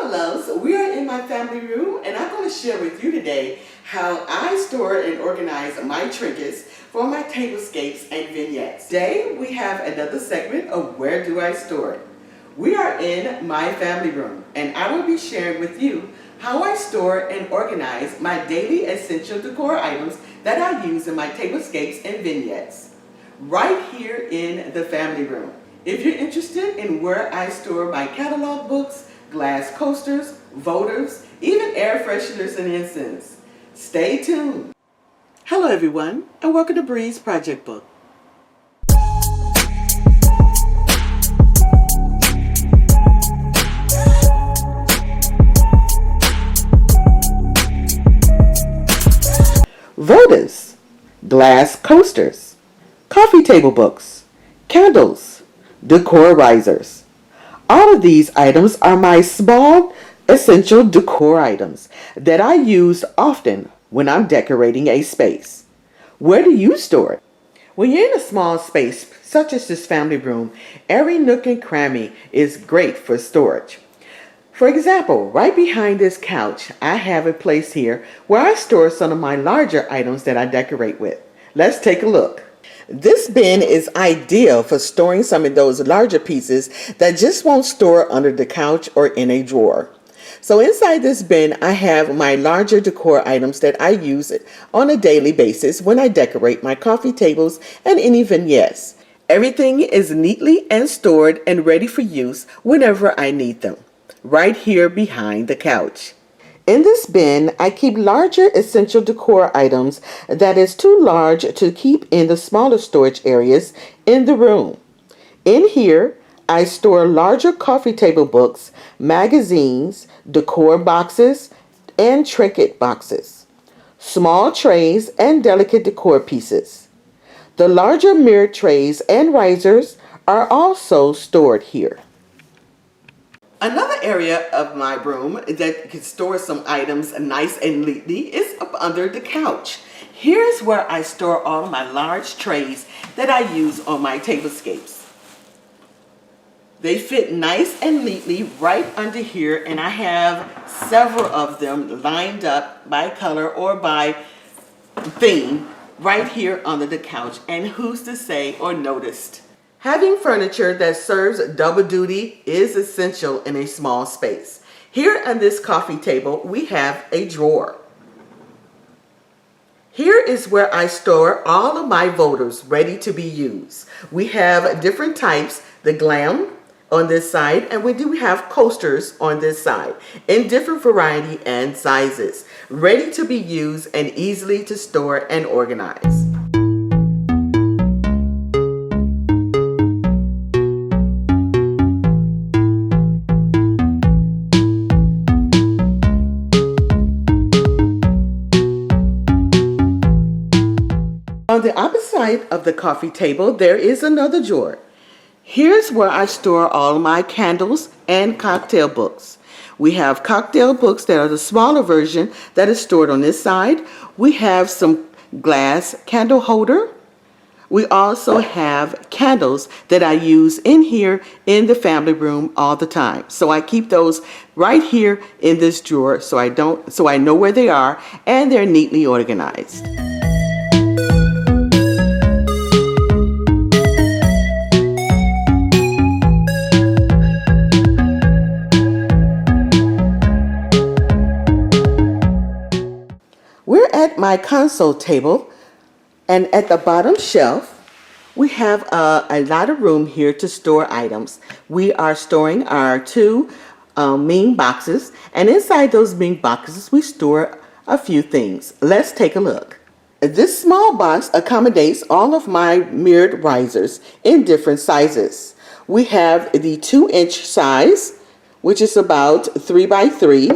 Hello loves, we are in my family room and I'm going to share with you today how I store and organize my trinkets for my tablescapes and vignettes. Today we have another segment of Where Do I Store It? We are in my family room and I will be sharing with you how I store and organize my daily essential decor items that I use in my tablescapes and vignettes. Right here in the family room. If you're interested in where I store my catalog books, glass coasters, voters, even air fresheners and incense, stay tuned. Hello everyone, and welcome to Bree's Project Book. Voters, glass coasters, coffee table books, candles, decor risers. All of these items are my small essential decor items that I use often when I'm decorating a space. Where do you store it? When you're in a small space, such as this family room, every nook and cranny is great for storage. For example, right behind this couch, I have a place here where I store some of my larger items that I decorate with. Let's take a look. This bin is ideal for storing some of those larger pieces that just won't store under the couch or in a drawer. So inside this bin, I have my larger decor items that I use on a daily basis when I decorate my coffee tables and any vignettes. Everything is neatly and stored and ready for use whenever I need them, right here behind the couch. In this bin, I keep larger essential decor items that is too large to keep in the smaller storage areas in the room. In here, I store larger coffee table books, magazines, decor boxes, and trinket boxes, small trays, and delicate decor pieces. The larger mirror trays and risers are also stored here. Another area of my room that can store some items nice and neatly is up under the couch. Here's where I store all my large trays that I use on my tablescapes. They fit nice and neatly right under here, and I have several of them lined up by color or by theme right here under the couch, and who's to say or noticed? Having furniture that serves double duty is essential in a small space. Here on this coffee table, we have a drawer. Here is where I store all of my voters ready to be used. We have different types, the glam on this side, and we do have coasters on this side in different variety and sizes, ready to be used and easily to store and organize. On the opposite side of the coffee table, there is another drawer. Here's where I store all my candles and cocktail books. We have cocktail books that are the smaller version that is stored on this side. We have some glass candle holder. We also have candles that I use in here in the family room all the time. So I keep those right here in this drawer so I know where they are and they're neatly organized. We're at my console table, and at the bottom shelf, we have a lot of room here to store items. We are storing our two Ming boxes, and inside those Ming boxes, we store a few things. Let's take a look. This small box accommodates all of my mirrored risers in different sizes. We have the 2-inch size, which is about 3 by 3.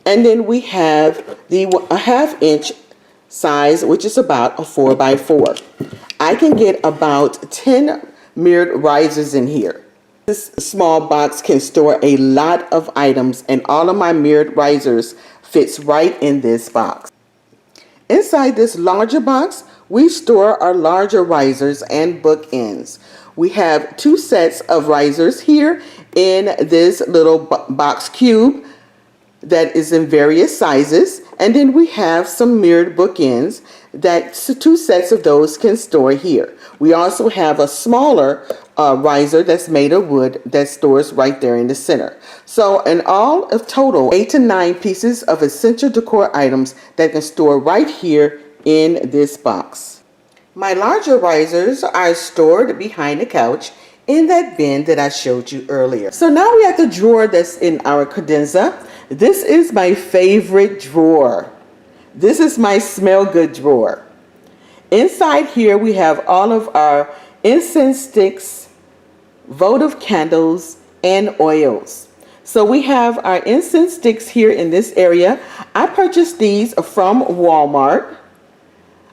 And then we have the 1/2-inch size, which is about a 4 by 4. I can get about 10 mirrored risers in here. This small box can store a lot of items, and all of my mirrored risers fits right in this box. Inside this larger box, we store our larger risers and bookends. We have 2 sets of risers here in this little box cube that is in various sizes. And then we have some mirrored bookends that 2 sets of those can store here. We also have a smaller riser that's made of wood that stores right there in the center. So in all of total, 8 to 9 pieces of essential decor items that can store right here in this box. My larger risers are stored behind the couch in that bin that I showed you earlier. So now we have the drawer that's in our credenza. This is my favorite drawer. This is my smell good drawer. Inside here we have all of our incense sticks, votive candles, and oils. So we have our incense sticks here in this area. I purchased these from Walmart.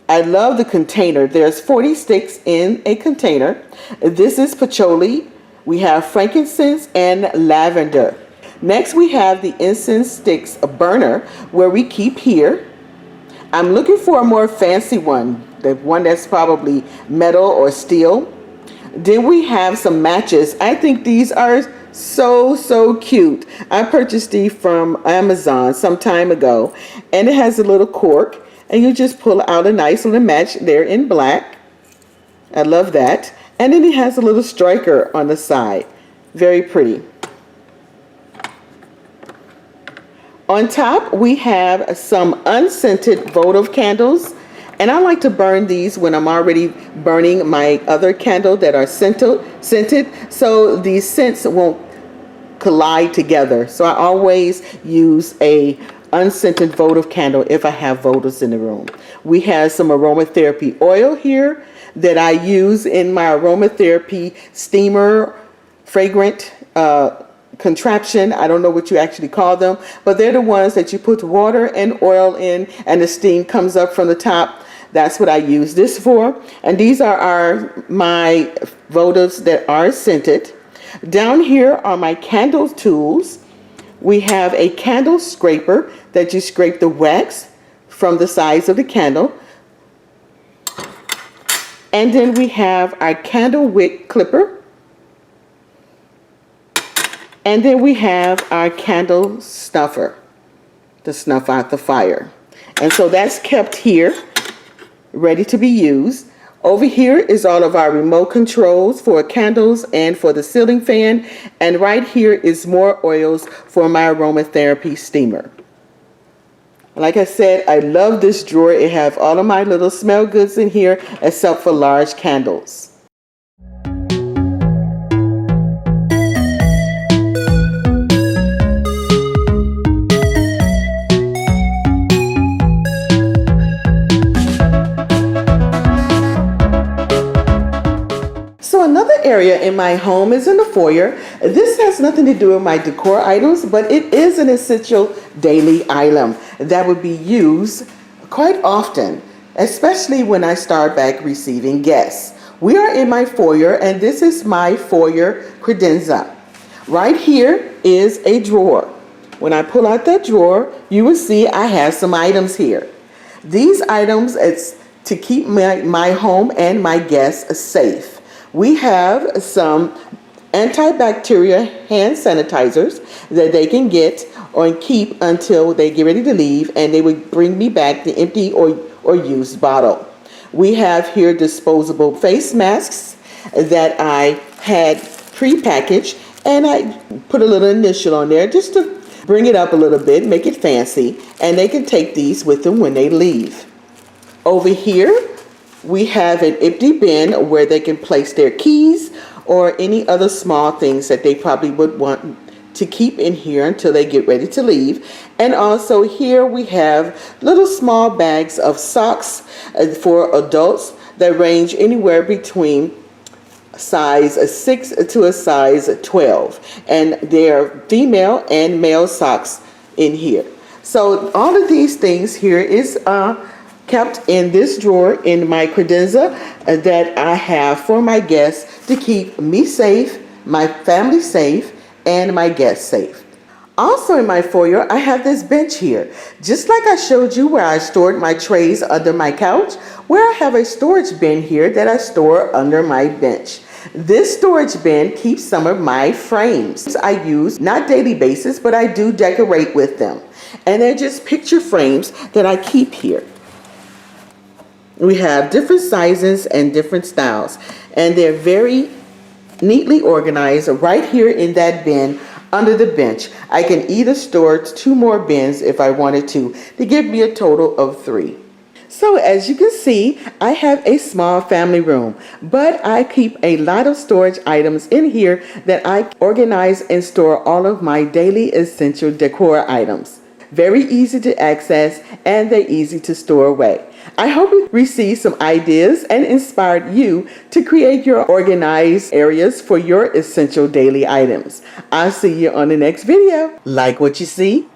I love the container. There's 40 sticks in a container. This is patchouli. We have frankincense and lavender. Next we have the incense sticks burner where we keep here. I'm looking for a more fancy one, the one that's probably metal or steel. Then we have some matches. I think these are so cute. I purchased these from Amazon some time ago, and it has a little cork, and you just pull out a nice little match there in black. I love that. And then it has a little striker on the side. Very pretty. On top, we have some unscented votive candles, and I like to burn these when I'm already burning my other candle that are scented, so these scents won't collide together. So I always use a unscented votive candle if I have votives in the room. We have some aromatherapy oil here that I use in my aromatherapy steamer fragrant contraption. I don't know what you actually call them, but they're the ones that you put water and oil in and the steam comes up from the top. That's what I use this for. And these are my votives that are scented. Down here are my candle tools. We have a candle scraper that you scrape the wax from the sides of the candle. And then we have our candle wick clipper. And then we have our candle snuffer to snuff out the fire. And so that's kept here, ready to be used. Over here is all of our remote controls for candles and for the ceiling fan. And right here is more oils for my aromatherapy steamer. Like I said, I love this drawer. It has all of my little smell goods in here except for large candles. Another area in my home is in the foyer. This has nothing to do with my decor items, but it is an essential daily item that would be used quite often, especially when I start back receiving guests. We are in my foyer, and this is my foyer credenza. Right here is a drawer. When I pull out that drawer, you will see I have some items here. These items, it's to keep my home and my guests safe. We have some antibacterial hand sanitizers that they can get or keep until they get ready to leave, and they would bring me back the empty or used bottle. We have here disposable face masks that I had pre-packaged, and I put a little initial on there just to bring it up a little bit, make it fancy, and they can take these with them when they leave. Over here, we have an empty bin where they can place their keys or any other small things that they probably would want to keep in here until they get ready to leave. And also here we have little small bags of socks for adults that range anywhere between size 6 to a size 12. And they're female and male socks in here. So all of these things here is kept in this drawer in my credenza that I have for my guests to keep me safe, my family safe, and my guests safe. Also in my foyer, I have this bench here. Just like I showed you where I stored my trays under my couch, where I have a storage bin here that I store under my bench. This storage bin keeps some of my frames I use not daily basis, but I do decorate with them. And they're just picture frames that I keep here. We have different sizes and different styles, and they're very neatly organized right here in that bin under the bench. I can either store 2 more bins if I wanted to give me a total of 3. So as you can see, I have a small family room, but I keep a lot of storage items in here that I organize and store all of my daily essential decor items. Very easy to access, and they're easy to store away. I hope you received some ideas and inspired you to create your organized areas for your essential daily items. I'll see you on the next video. Like what you see?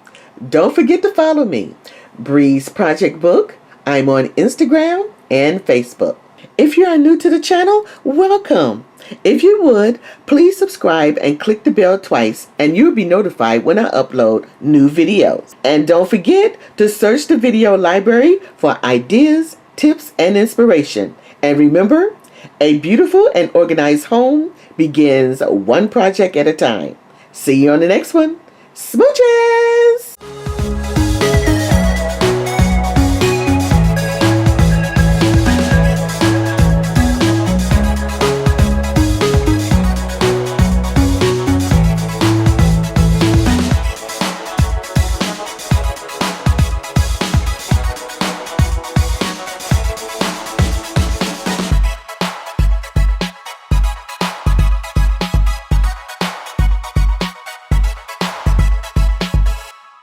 Don't forget to follow me, Breeze Project Book. I'm on Instagram and Facebook. If you are new to the channel, welcome. If you would, please subscribe and click the bell twice, and you'll be notified when I upload new videos. And don't forget to search the video library for ideas, tips, and inspiration. And remember, a beautiful and organized home begins one project at a time. See you on the next one. Smooches!